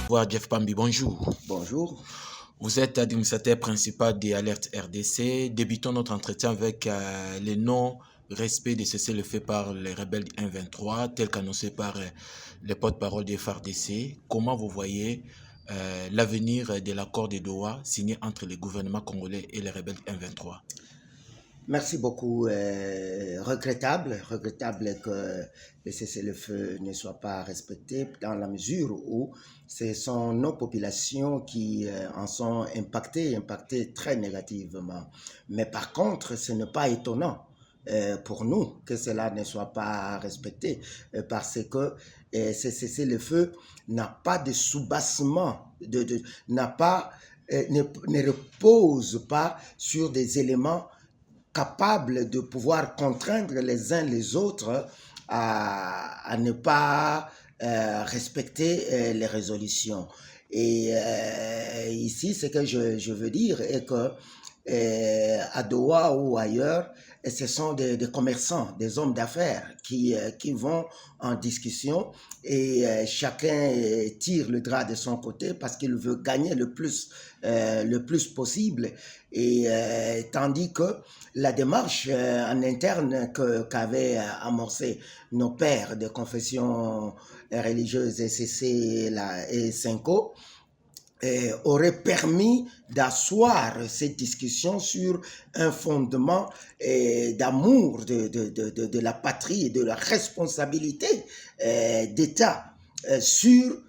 Voir Jeff Pambi, bonjour. Bonjour. Vous êtes administrateur principal des alertes RDC. Débutons notre entretien avec le non-respect de cessez-le-feu par les rebelles du 1-23, tel qu'annoncé par les porte-parole des FARDC. Comment vous voyez l'avenir de l'accord de Doha signé entre le gouvernement congolais et les rebelles du 1-23? Merci beaucoup. Regrettable que le cessez-le-feu ne soit pas respecté dans la mesure où ce sont nos populations qui en sont impactées très négativement. Mais par contre, ce n'est pas étonnant pour nous que cela ne soit pas respecté parce que ce cessez-le-feu n'a pas de soubassement, ne repose pas sur des éléments capables de pouvoir contraindre les uns les autres à ne pas respecter les résolutions. Et ici, ce que je veux dire est que à Doha ou ailleurs, ce sont des commerçants, des hommes d'affaires qui vont en discussion et chacun tire le drap de son côté parce qu'il veut gagner le plus possible. Et tandis que la démarche en interne qu'avaient amorcé nos pères de confession religieuse SCC et Senko aurait permis d'asseoir cette discussion sur un fondement d'amour de la patrie et de la responsabilité d'État sur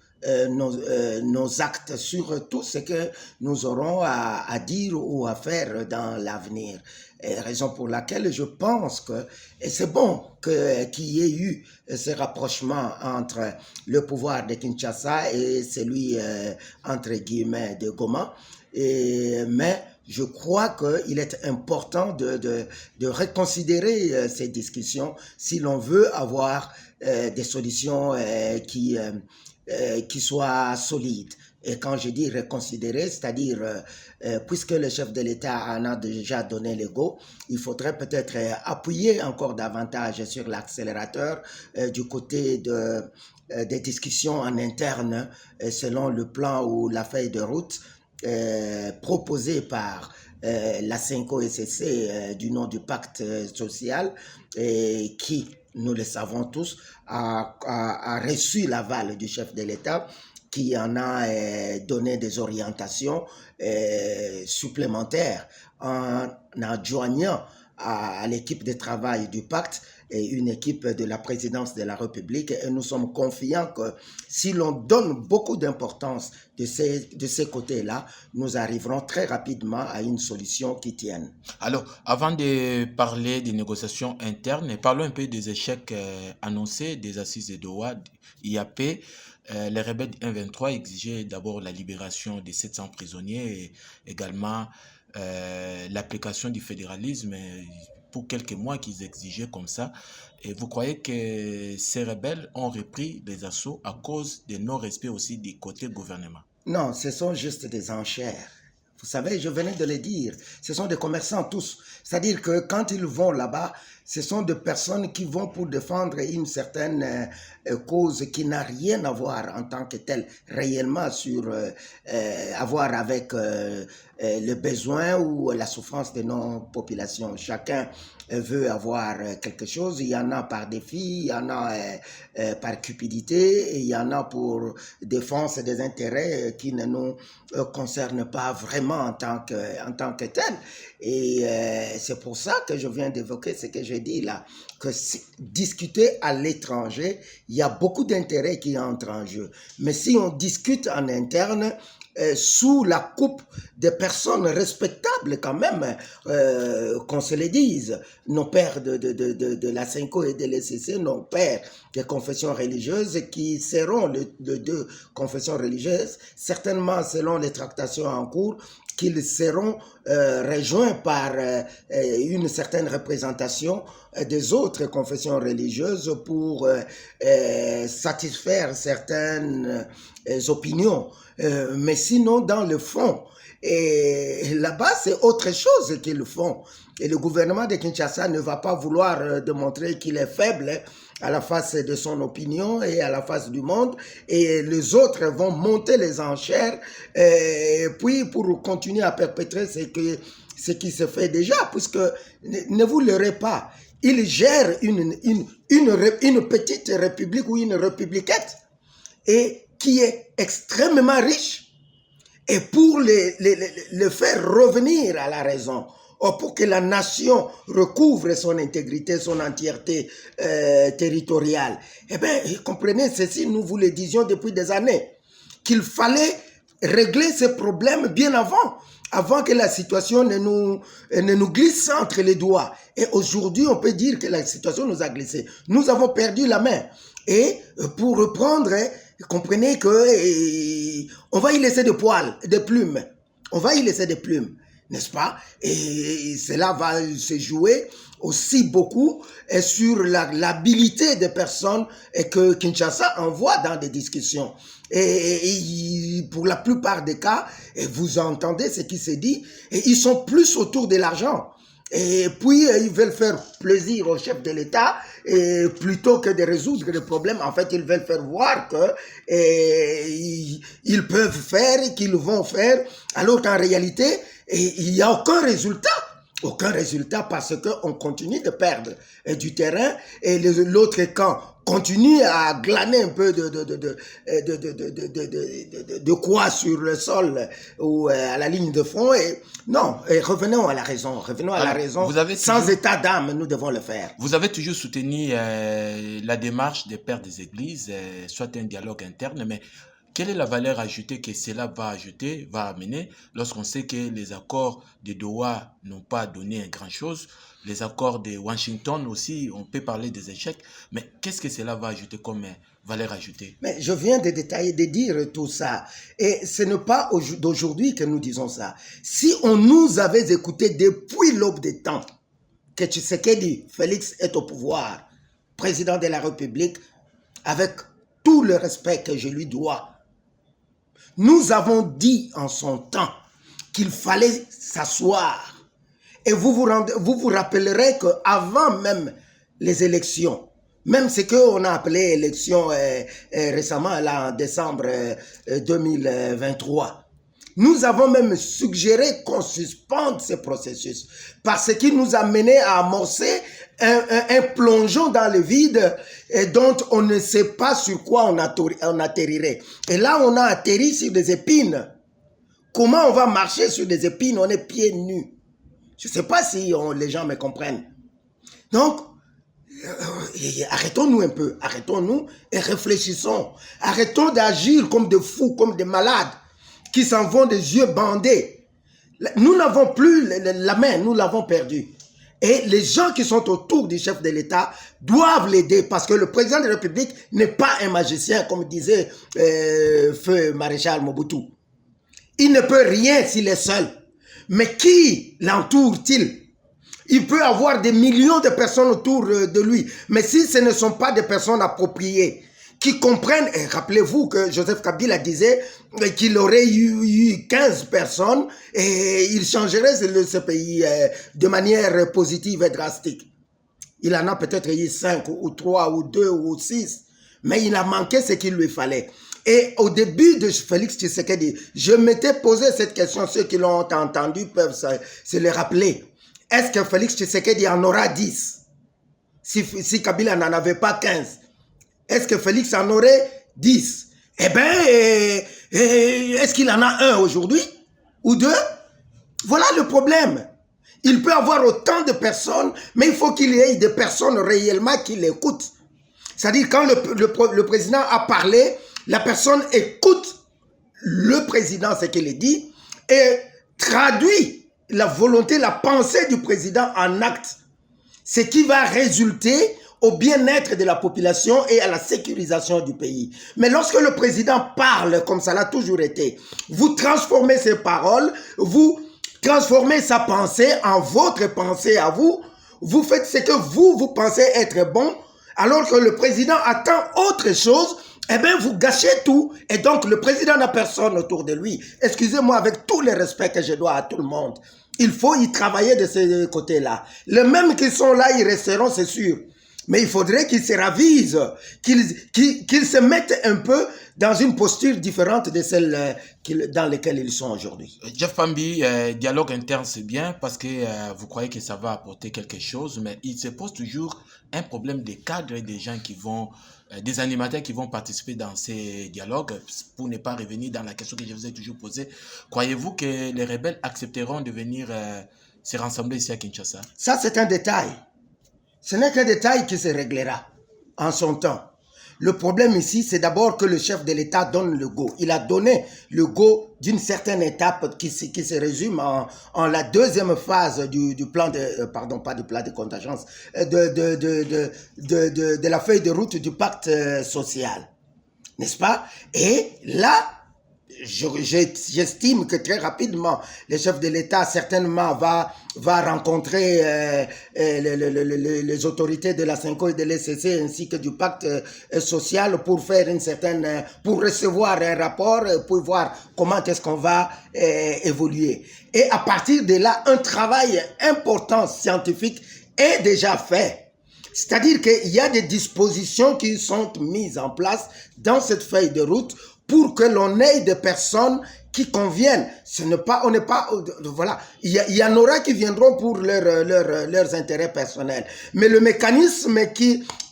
nos actes, sur tout ce que nous aurons à dire ou à faire dans l'avenir. Raison pour laquelle je pense que c'est bon qu'il y ait eu ce rapprochement entre le pouvoir de Kinshasa et celui, entre guillemets, de Goma. Mais je crois qu'il est important de reconsidérer ces discussions si l'on veut avoir des solutions qui soient solides. Et quand je dis reconsidérer, c'est-à-dire, puisque le chef de l'État en a déjà donné le go, il faudrait peut-être appuyer encore davantage sur l'accélérateur du côté des discussions en interne selon le plan ou la feuille de route proposée par la Senko-SCC du nom du pacte social qui, nous le savons tous, a reçu l'aval du chef de l'État qui en a donné des orientations supplémentaires en adjoignant à l'équipe de travail du pacte et une équipe de la présidence de la République. Et nous sommes confiants que si l'on donne beaucoup d'importance de ces côtés-là, nous arriverons très rapidement à une solution qui tienne. Alors, avant de parler des négociations internes, parlons un peu des échecs annoncés des assises de Doha, IAP. Les rebelles du 1-23 exigeaient d'abord la libération des 700 prisonniers et également l'application du fédéralisme pour quelques mois qu'ils exigeaient comme ça. Et vous croyez que ces rebelles ont repris des assauts à cause de non-respect aussi du côté gouvernement? Non, ce sont juste des enchères. Vous savez, je venais de le dire, ce sont des commerçants tous. C'est-à-dire que quand ils vont là-bas, ce sont des personnes qui vont pour défendre une certaine cause qui n'a rien à voir en tant que telle réellement sur à voir avec le besoin ou la souffrance de nos populations. Chacun veut avoir quelque chose. Il y en a par défi, il y en a par cupidité, et il y en a pour défense des intérêts qui ne nous concernent pas vraiment en tant que tel. Et c'est pour ça que je viens d'évoquer ce que j'ai dit là, que discuter à l'étranger, il y a beaucoup d'intérêts qui entrent en jeu. Mais si on discute en interne, sous la coupe des personnes respectables quand même, qu'on se le dise, nos pères de la Senko et de l'SCC, nos pères des confessions religieuses qui seront les deux confessions religieuses, certainement selon les tractations en cours, qu'ils seront rejoints par une certaine représentation des autres confessions religieuses pour satisfaire certaines opinions. Mais sinon, dans le fond, et là-bas, c'est autre chose qu'ils font. Et le gouvernement de Kinshasa ne va pas vouloir démontrer qu'il est faible à la face de son opinion et à la face du monde. Et les autres vont monter les enchères puis pour continuer à perpétrer ce qui se fait déjà, puisque ne vous leurrez pas, il gère une petite république ou une républiquette et qui est extrêmement riche. Et pour le faire revenir à la raison, pour que la nation recouvre son intégrité, son entièreté territoriale, eh bien, comprenez, ceci, nous vous le disions depuis des années, qu'il fallait régler ces problèmes bien avant que la situation ne nous glisse entre les doigts. Et aujourd'hui, on peut dire que la situation nous a glissé. Nous avons perdu la main. Et pour reprendre, comprenez que on va y laisser des poils, des plumes. On va y laisser des plumes, n'est-ce pas? Et cela va se jouer aussi beaucoup sur l'habilité des personnes que Kinshasa envoie dans des discussions. Et pour la plupart des cas, et vous entendez ce qui se dit, et ils sont plus autour de l'argent. Et puis, ils veulent faire plaisir au chef de l'État, et plutôt que de résoudre les problèmes. En fait, ils veulent faire voir que ils peuvent faire, qu'ils vont faire, alors qu'en réalité, il n'y a aucun résultat. Aucun résultat parce qu'on continue de perdre du terrain et l'autre camp continue à glaner un peu de quoi sur le sol ou à la ligne de front. Et non, et revenons à la raison. Revenons à la raison. Sans état d'âme, nous devons le faire. Vous avez toujours soutenu la démarche des pères des églises, soit un dialogue interne, mais quelle est la valeur ajoutée que cela va amener lorsqu'on sait que les accords de Doha n'ont pas donné grand chose, les accords de Washington aussi, on peut parler des échecs, mais qu'est-ce que cela va ajouter comme valeur ajoutée? Mais je viens de détailler, de dire tout ça. Et ce n'est pas d'aujourd'hui que nous disons ça. Si on nous avait écouté depuis l'aube des temps, que Tshisekedi, Félix est au pouvoir, président de la République, avec tout le respect que je lui dois, nous avons dit en son temps qu'il fallait s'asseoir. Et vous vous rappellerez qu'avant même les élections, même ce qu'on a appelé élections récemment, là, en décembre 2023, nous avons même suggéré qu'on suspende ce processus parce qu'il nous a mené à amorcer un plongeon dans le vide et dont on ne sait pas sur quoi on atterrirait. Et là, on a atterri sur des épines. Comment on va marcher sur des épines? On est pieds nus. Je ne sais pas si les gens me comprennent. Donc, arrêtons-nous un peu. Arrêtons-nous et réfléchissons. Arrêtons d'agir comme des fous, comme des malades qui s'en vont des yeux bandés. Nous n'avons plus la main, nous l'avons perdue. Et les gens qui sont autour du chef de l'État doivent l'aider parce que le président de la République n'est pas un magicien, comme disait Feu Maréchal Mobutu. Il ne peut rien s'il est seul. Mais qui l'entoure-t-il? Il peut avoir des millions de personnes autour de lui. Mais si ce ne sont pas des personnes appropriées, qui comprennent, et rappelez-vous que Joseph Kabila disait qu'il aurait eu 15 personnes et il changerait ce pays de manière positive et drastique. Il en a peut-être eu 5 ou 3 ou 2 ou 6, mais il a manqué ce qu'il lui fallait. Et au début de Félix Tshisekedi, je m'étais posé cette question, ceux qui l'ont entendu peuvent se le rappeler. Est-ce que Félix Tshisekedi en aura 10 si Kabila n'en avait pas 15? Est-ce que Félix en aurait 10? Eh bien, est-ce qu'il en a un aujourd'hui? Ou 2? Voilà le problème. Il peut avoir autant de personnes, mais il faut qu'il y ait des personnes réellement qui l'écoutent. C'est-à-dire quand le président a parlé, la personne écoute le président, ce qu'il dit, et traduit la volonté, la pensée du président en acte. Ce qui va résulter au bien-être de la population et à la sécurisation du pays. Mais lorsque le président parle, comme ça l'a toujours été, vous transformez ses paroles, vous transformez sa pensée en votre pensée à vous, vous faites ce que vous pensez être bon, alors que le président attend autre chose eh bien, vous gâchez tout. Et donc, le président n'a personne autour de lui. Excusez-moi, avec tout le respect que je dois à tout le monde, il faut y travailler de ce côté-là. Les mêmes qui sont là, ils resteront, c'est sûr. Mais il faudrait qu'ils se ravisent, qu'ils se mettent un peu dans une posture différente de celle dans laquelle ils sont aujourd'hui. Jeff Pambi, dialogue interne c'est bien parce que vous croyez que ça va apporter quelque chose, mais il se pose toujours un problème des cadres et des gens qui vont, des animateurs qui vont participer dans ces dialogues. Pour ne pas revenir dans la question que je vous ai toujours posée, croyez-vous que les rebelles accepteront de venir se rassembler ici à Kinshasa? Ça, c'est un détail. Ce n'est qu'un détail qui se réglera en son temps. Le problème ici, c'est d'abord que le chef de l'État donne le go. Il a donné le go d'une certaine étape qui se résume en la deuxième phase du plan de, pardon, pas du plan de contingence, de la feuille de route du pacte social. N'est-ce pas? Et là, j'estime que très rapidement, le chef de l'État certainement va rencontrer les autorités de la CENCO et de l'ECC ainsi que du pacte social pour faire pour recevoir un rapport, pour voir comment est-ce qu'on va évoluer. Et à partir de là, un travail important scientifique est déjà fait. C'est-à-dire qu'il y a des dispositions qui sont mises en place dans cette feuille de route pour que l'on ait des personnes qui conviennent. Voilà. Il y en aura qui viendront pour leurs intérêts personnels. Mais le mécanisme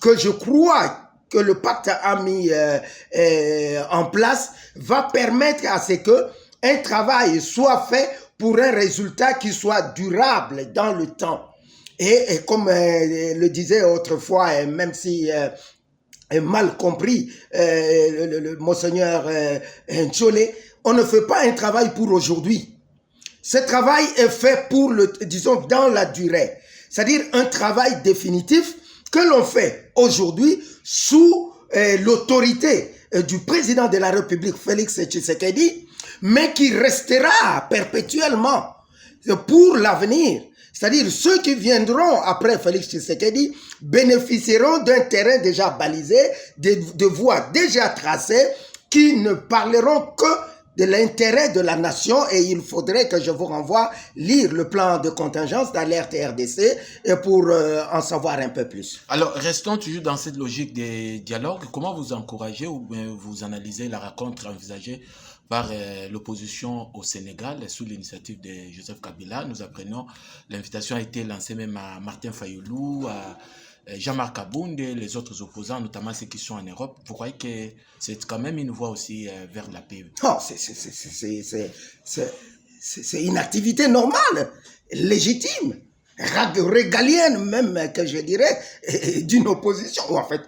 que je crois que le pacte a mis en place va permettre à ce que un travail soit fait pour un résultat qui soit durable dans le temps. Et comme le disait autrefois, même si mal compris le monseigneur Nchole, on ne fait pas un travail pour aujourd'hui. Ce travail est fait pour, disons, dans la durée. C'est-à-dire un travail définitif que l'on fait aujourd'hui sous l'autorité du président de la République, Félix Tshisekedi, mais qui restera perpétuellement pour l'avenir. C'est-à-dire ceux qui viendront après Félix Tshisekedi bénéficieront d'un terrain déjà balisé, de voies déjà tracées, qui ne parleront que de l'intérêt de la nation, et il faudrait que je vous renvoie lire le plan de contingence d'alerte RDC pour en savoir un peu plus. Alors, restons toujours dans cette logique des dialogues. Comment vous encouragez ou vous analysez la rencontre envisagée par l'opposition au Sénégal sous l'initiative de Joseph Kabila? Nous apprenons, l'invitation a été lancée même à Martin Fayulu, à Jean-Marc Abounde, les autres opposants, notamment ceux qui sont en Europe. Vous croyez que c'est quand même une voie aussi vers la paix? Oh, c'est une activité normale, légitime, régalienne même, que je dirais, d'une opposition, ou en fait,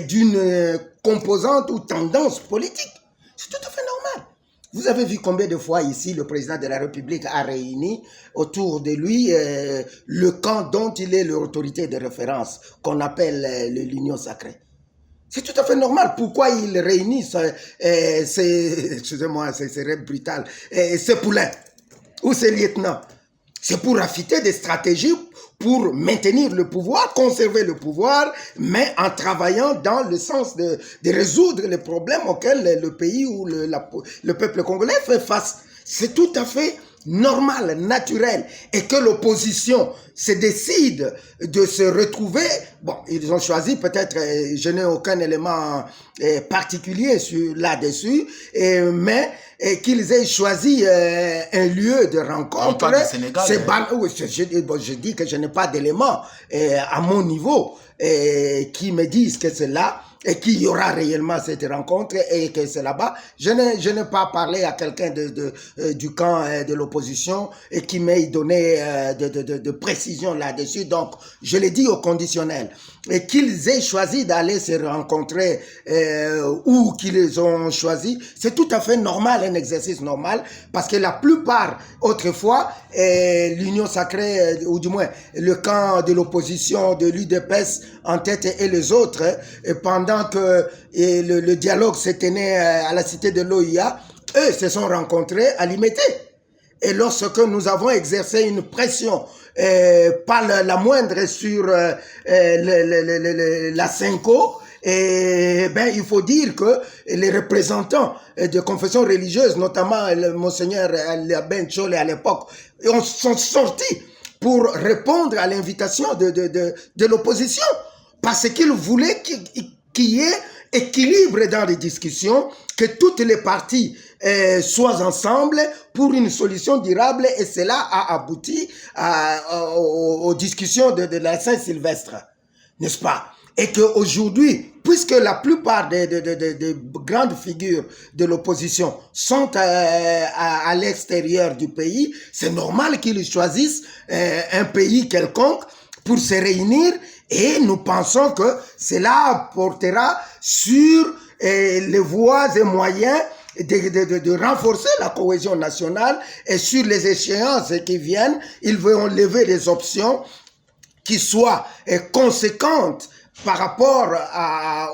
d'une composante ou tendance politique. C'est tout à fait normal. Vous avez vu combien de fois ici le président de la République a réuni autour de lui le camp dont il est l'autorité de référence, qu'on appelle l'Union sacrée. C'est tout à fait normal. Pourquoi il réunit excusez-moi, c'est brutal, ces poulains ou ces lieutenants? C'est pour affûter des stratégies pour maintenir le pouvoir, conserver le pouvoir, mais en travaillant dans le sens de résoudre les problèmes auxquels le pays ou le peuple congolais fait face. C'est tout à fait normal, naturel, et que l'opposition se décide de se retrouver. Bon, ils ont choisi peut-être, je n'ai aucun élément particulier là-dessus, mais qu'ils aient choisi un lieu de rencontre. Je dis que je n'ai pas d'éléments à mon niveau qui me disent que c'est là et qu'il y aura réellement cette rencontre et que c'est là-bas. Je n'ai pas parlé à quelqu'un du camp de l'opposition et qui m'ait donné de précision là-dessus. Donc, je l'ai dit au conditionnel. Et qu'ils aient choisi d'aller se rencontrer ou qu'ils ont choisi, c'est tout à fait normal, un exercice normal, parce que la plupart, autrefois, l'Union sacrée, ou du moins le camp de l'opposition, de l'UDPS en tête et les autres, pendant que le dialogue se tenait à la cité de l'OIA, eux se sont rencontrés à Limete. Et lorsque nous avons exercé une pression, pas la moindre sur la CENCO, Et ben, il faut dire que les représentants de confessions religieuses, notamment le monseigneur Ben Chole à l'époque, sont sortis pour répondre à l'invitation de l'opposition, parce qu'ils voulaient qu'il y ait équilibre dans les discussions, que toutes les parties soient ensemble pour une solution durable, et cela a abouti aux discussions de la Saint-Sylvestre, n'est-ce pas? Et qu'aujourd'hui, puisque la plupart des grandes figures de l'opposition sont à l'extérieur du pays, c'est normal qu'ils choisissent un pays quelconque pour se réunir, et nous pensons que cela portera sur les voies et moyens de renforcer la cohésion nationale, et sur les échéances qui viennent, ils vont lever des options qui soient conséquentes par rapport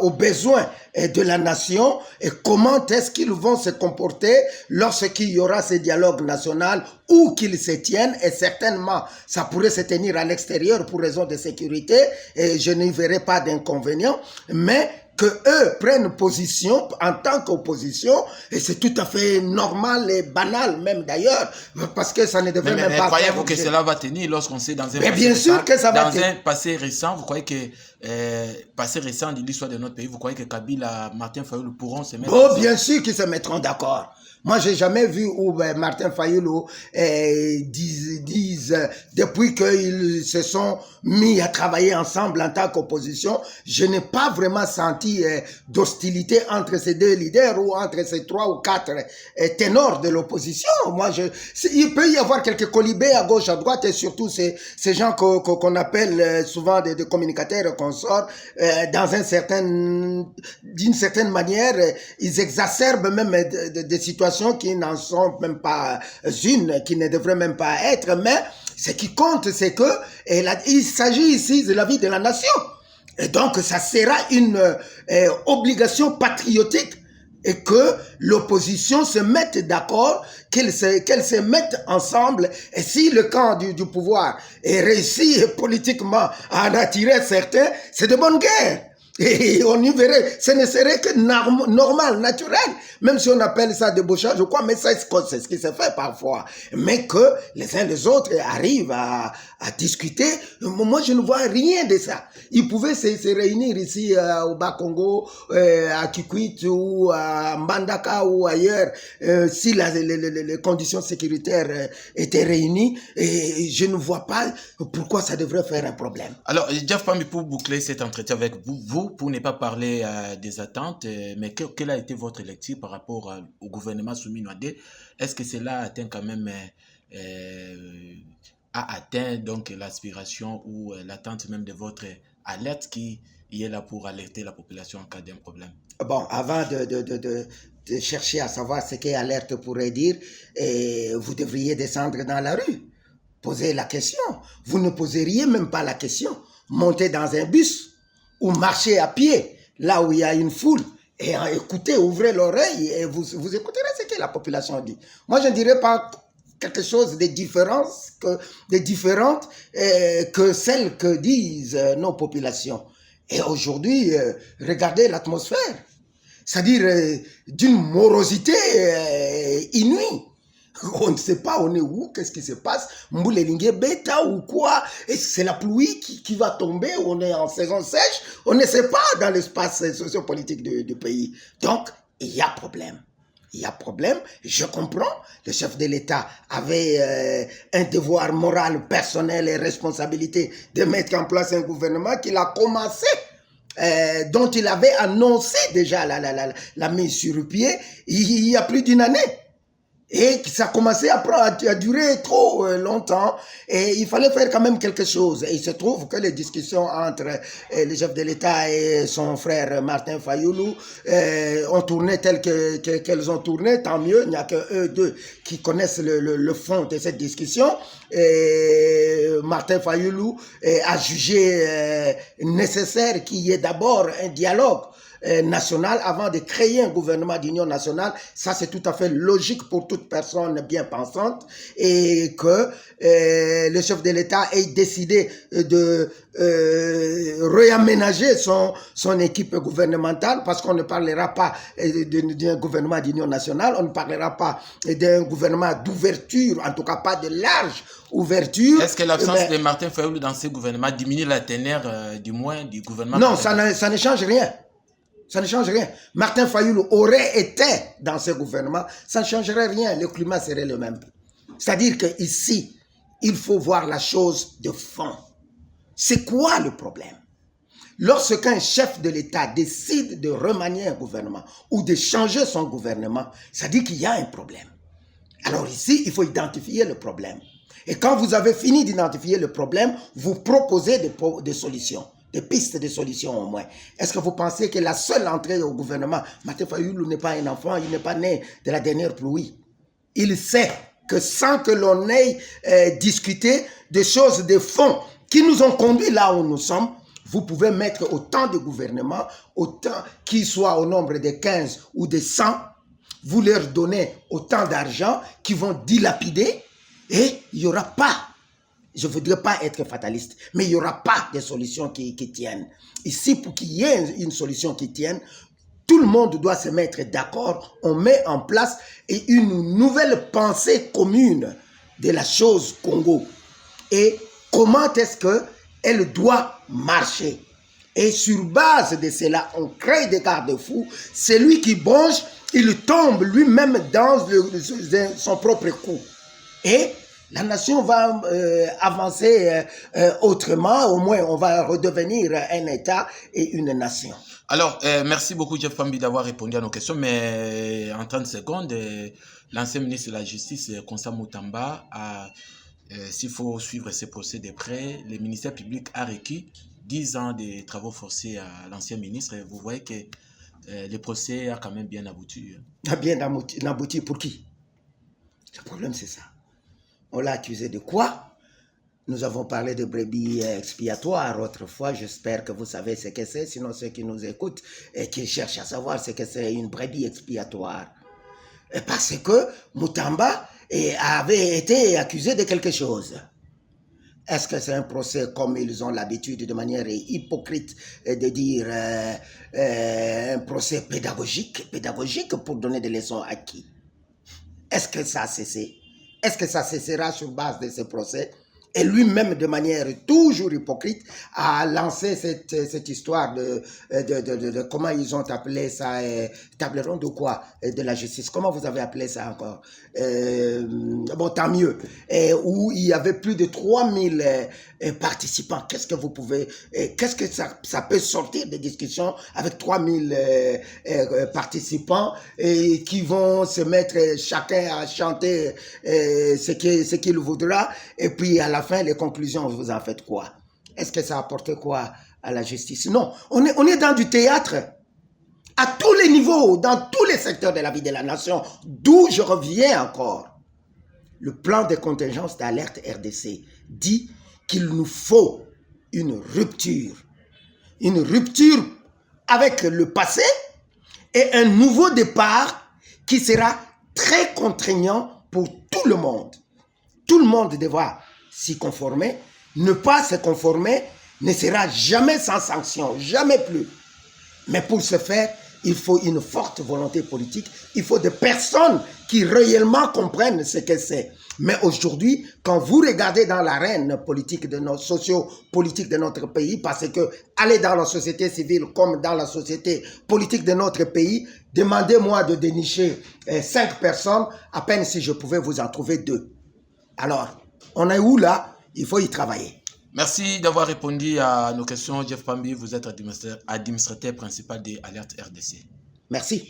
aux besoins de la nation, et comment est-ce qu'ils vont se comporter lorsqu'il y aura ce dialogue national, où qu'ils se tiennent, et certainement ça pourrait se tenir à l'extérieur pour raison de sécurité, et je n'y verrai pas d'inconvénient, mais que eux prennent position en tant qu'opposition, et c'est tout à fait normal et banal même d'ailleurs, parce que ça ne devrait même pas... Croyez-vous que cela va tenir lorsqu'on sait dans un passé bien récent, sûr que ça va tenir. Dans un passé récent, vous croyez que passé récent de l'histoire de notre pays, vous croyez que Kabila, Martin Fayulu pourront se mettre ensemble? Bien sûr qu'ils se mettront d'accord. Moi, j'ai jamais vu où Martin Fayulu disent depuis qu'ils se sont mis à travailler ensemble en tant qu'opposition, je n'ai pas vraiment senti d'hostilité entre ces deux leaders ou entre ces 3 ou 4 ténors de l'opposition. Moi, il peut y avoir quelques colibés à gauche, à droite, et surtout ces gens qu'on appelle souvent des communicateurs consorts, d'une certaine manière, ils exacerbent même des situations qui n'en sont même pas une, qui ne devraient même pas être, mais ce qui compte, c'est que il s'agit ici de la vie de la nation. Et donc, ça sera une obligation patriotique, et que l'opposition se mette d'accord, qu'elle se mette ensemble, et si le camp du pouvoir est réussi politiquement à en attirer certains, c'est de bonne guerre. Et on y verrait, ce ne serait que normal, naturel, même si on appelle ça débauchage ou quoi, mais ça, c'est ce qui se fait parfois. Mais que les uns les autres arrivent à discuter, moi je ne vois rien de ça. Ils pouvaient se réunir ici au Bas-Congo, à Kikwit ou à Mbandaka ou ailleurs, si les conditions sécuritaires étaient réunies, et je ne vois pas pourquoi ça devrait faire un problème. Alors, Jeff Pambi, pour boucler cet entretien avec vous, pour ne pas parler des attentes, mais quelle a été votre lecture par rapport au gouvernement Soumi Nwadé? Est-ce que cela atteint quand même a atteint donc l'aspiration ou l'attente même de votre alerte qui est là pour alerter la population en cas d'un problème? Bon, avant de chercher à savoir ce qu'est alerte pourrait dire, vous devriez descendre dans la rue, poser la question. Vous ne poseriez même pas la question. Montez dans un bus ou marchez à pied, là où il y a une foule, et écoutez, ouvrez l'oreille, et vous écouterez ce que la population dit. Moi, je ne dirais pas quelque chose de différent que celles que disent nos populations. Et aujourd'hui, regardez l'atmosphère, c'est-à-dire d'une morosité inouïe. On ne sait pas on est où, qu'est-ce qui se passe, Mboulelingue bêta ou quoi, et c'est la pluie qui va tomber, on est en saison sèche, on ne sait pas dans l'espace sociopolitique du pays. Donc, il y a problème. Il y a problème, je comprends, le chef de l'État avait un devoir moral, personnel et responsabilité de mettre en place un gouvernement qu'il a commencé, dont il avait annoncé déjà la mise sur pied il y a plus d'une année. Et ça commençait à durer trop longtemps, et il fallait faire quand même quelque chose. Et il se trouve que les discussions entre le chef de l'État et son frère Martin Fayulu ont tourné telles qu'elles ont tourné, tant mieux, il n'y a que eux deux qui connaissent le fond de cette discussion. Et Martin Fayulu a jugé nécessaire qu'il y ait d'abord un dialogue nationale avant de créer un gouvernement d'union nationale. Ça, c'est tout à fait logique pour toute personne bien pensante, et que le chef de l'État ait décidé de réaménager son équipe gouvernementale, parce qu'on ne parlera pas d'un gouvernement d'union nationale, on ne parlera pas d'un gouvernement d'ouverture, en tout cas pas de large ouverture. Est-ce que l'absence de Martin Fayoulou dans ce gouvernement diminue la teneur du moins du gouvernement? Non, ça ne change rien. Ça ne change rien. Martin Fayoulou aurait été dans ce gouvernement, ça ne changerait rien, le climat serait le même. C'est-à-dire qu'ici, il faut voir la chose de fond. C'est quoi le problème? Lorsqu'un chef de l'État décide de remanier un gouvernement ou de changer son gouvernement, ça dit qu'il y a un problème. Alors ici, il faut identifier le problème. Et quand vous avez fini d'identifier le problème, vous proposez des solutions, des pistes de solutions au moins. Est-ce que vous pensez que la seule entrée au gouvernement, Martin Fayoulou n'est pas un enfant, il n'est pas né de la dernière pluie. Il sait que sans que l'on ait discuté des choses de fond qui nous ont conduits là où nous sommes, vous pouvez mettre autant de gouvernements, autant qu'ils soient au nombre de 15 ou de 100, vous leur donnez autant d'argent qu'ils vont dilapider et il n'y aura pas, je ne voudrais pas être fataliste, mais il n'y aura pas de solution qui tienne. Ici, pour qu'il y ait une solution qui tienne, tout le monde doit se mettre d'accord, on met en place une nouvelle pensée commune de la chose Congo. Et comment est-ce qu'elle doit marcher? Et sur base de cela, on crée des garde-fous. Celui qui bronche, il tombe lui-même dans son propre coup. Et la nation va avancer autrement, au moins on va redevenir un État et une nation. Alors, merci beaucoup Jeff Pambi d'avoir répondu à nos questions, mais en 30 secondes, l'ancien ministre de la Justice, Constant Moutamba, s'il faut suivre ces procès de près, le ministère public a requis 10 ans de travaux forcés à l'ancien ministre. Et vous voyez que le procès a quand même bien abouti. A bien abouti pour qui? Le problème, c'est ça. On l'a accusé de quoi? Nous avons parlé de brebis expiatoires autrefois. J'espère que vous savez ce que c'est. Sinon, ceux qui nous écoutent et qui cherchent à savoir ce que c'est une brebis expiatoire. Parce que Moutamba avait été accusé de quelque chose. Est-ce que c'est un procès comme ils ont l'habitude de manière hypocrite de dire un procès pédagogique pour donner des leçons à qui? Est-ce que ça a cessé? Est-ce que ça cessera sur base de ce procès? Et lui-même, de manière toujours hypocrite, a lancé cette histoire de comment ils ont appelé ça, table ronde de quoi? De la justice. Comment vous avez appelé ça encore? Bon, tant mieux. Où il y avait plus de 3000 participants. Qu'est-ce que vous pouvez, qu'est-ce que ça peut sortir des discussions avec 3000 participants qui vont se mettre chacun à chanter ce qu'il voudra, et puis à la fin, les conclusions, vous en faites quoi? Est-ce que ça apporte quoi à la justice? Non, on est dans du théâtre à tous les niveaux, dans tous les secteurs de la vie de la nation, d'où je reviens encore. Le plan de contingence d'alerte RDC dit qu'il nous faut une rupture avec le passé et un nouveau départ qui sera très contraignant pour tout le monde. Tout le monde devra s'y conformer. Ne pas se conformer ne sera jamais sans sanction, jamais plus. Mais pour ce faire, il faut une forte volonté politique. Il faut des personnes qui réellement comprennent ce que c'est. Mais aujourd'hui, quand vous regardez dans l'arène politique socio-politique de notre pays, parce que aller dans la société civile comme dans la société politique de notre pays, demandez-moi de dénicher 5 personnes, à peine si je pouvais vous en trouver 2. Alors, on est où là? Il faut y travailler. Merci d'avoir répondu à nos questions, Jeff Pambi. Vous êtes administrateur principal des Alertes RDC. Merci.